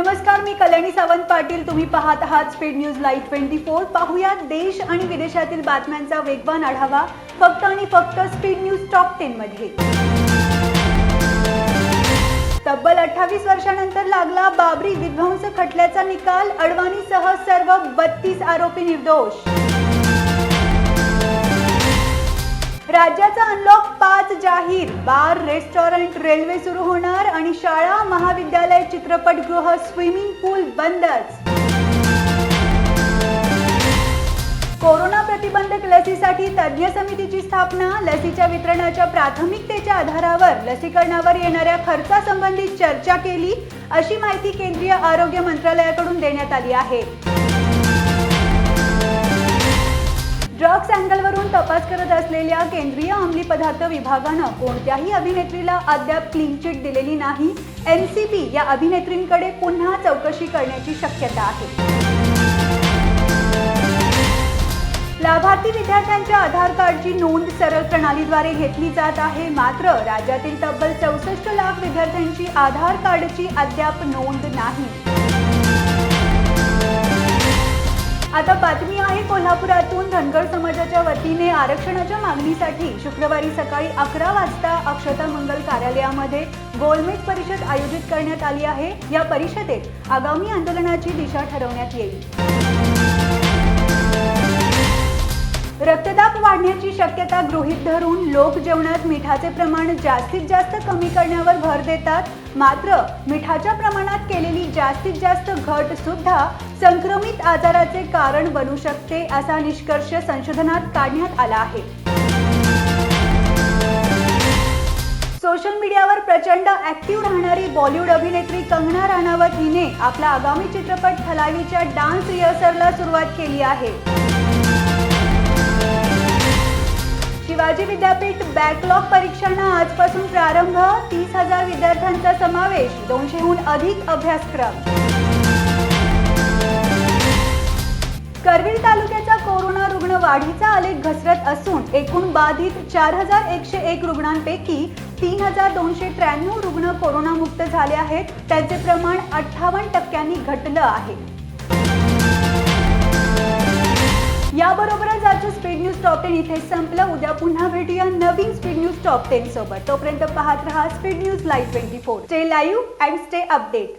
नमस्कार, मी कल्याणी सावंत पाटील. तुम्ही पाहत आहात स्पीड न्यूज लाईव्ह 24. पाहूया देश आणि विदेशातील बातम्यांचा वेगवान आढावा फक्त आणि फक्त स्पीड न्यूज टॉप 10 मध्ये. तब्बल 28 वर्षांनंतर लागला बाबरी विध्वंस खटल्याचा निकाल. अडवाणीसह सर्व 32 आरोपी निर्दोष. राज्याचा अनलॉक 5 जाहीर. बार, रेस्टॉरंट, रेल्वे सुरू होणार आणि शाळा, महाविद्यालय, चित्रपटगृह, स्विमिंग पूल बंदच. कोरोना प्रतिबंधक लसीसाठी तज्ज्ञ समितीची स्थापना. लसीच्या वितरणाच्या प्राथमिकतेच्या आधारावर लसीकरणावर येणाऱ्या खर्चासंबंधी चर्चा केली, अशी माहिती केंद्रीय आरोग्य मंत्रालयाकडून देण्यात आली आहे. ड्रग्स अँगलवरून तपास करत असलेल्या केंद्रीय अंमली पदार्थ विभागानं कोणत्याही अभिनेत्रीला अद्याप क्लीन चिट दिलेली नाही. एनसीबी या अभिनेत्रींकडे पुन्हा चौकशी करण्याची शक्यता आहे. लाभार्थी विद्यार्थ्यांच्या आधार कार्डची नोंद सरळ प्रणालीद्वारे घेतली जात आहे. मात्र राज्यातील तब्बल 64 लाख विद्यार्थ्यांची आधार कार्डची अद्याप नोंद नाही. आता बातमी आहे कोल्हापुरातून. धनगर समाजाच्या वतीने आरक्षणाच्या मागणीसाठी शुक्रवारी सकाळी 11 वाजता अक्षता मंगल कार्यालयामध्ये गोलमेज परिषद आयोजित करण्यात आली आहे. या परिषदेत आगामी आंदोलनाची दिशा ठरवण्यात येईल. रक्तदाब वाढण्याची शक्यता गृहीत धरून लोक जेवणात मिठाचे प्रमाण जास्तीत जास्त कमी करण्यावर भर देतात. मात्र मिठाच्या प्रमाणात केलेली जास्तीत जास्त घट सुद्धा संक्रमित आजाराचे कारण बनू शकते, असा निष्कर्ष संशोधनात काढण्यात आला आहे. सोशल मीडियावर प्रचंड ऍक्टिव्ह राहणारी बॉलिवूड अभिनेत्री कंगना राणावत हिने आपला आगामी चित्रपट थलावीच्या डान्स रिहर्सलला सुरुवात केली आहे. शिवाजी विद्यापीठ बॅकलॉग परीक्षांना आजपासून प्रारंभ. 30,000 विद्यार्थ्यांचा समावेश. 200हून अधिक अभ्यासक्रम. करवीर तालुक्याचा कोरोना रुग्ण वाढीचा आलेख घसरत असून एकूण बाधित 4,101 रुग्णांपैकी 3,293 रुग्ण कोरोनामुक्त झाले आहेत. त्यांचे प्रमाण 58% घटलं आहे. याबरोबरच आजचं स्पीड न्यूज टॉप 10 इथे संपलं. उद्या पुन्हा भेटूया नवीन स्पीड न्यूज टॉप 10 सोबत. तोपर्यंत पाहत रहा speed news live 24. Stay live and stay update.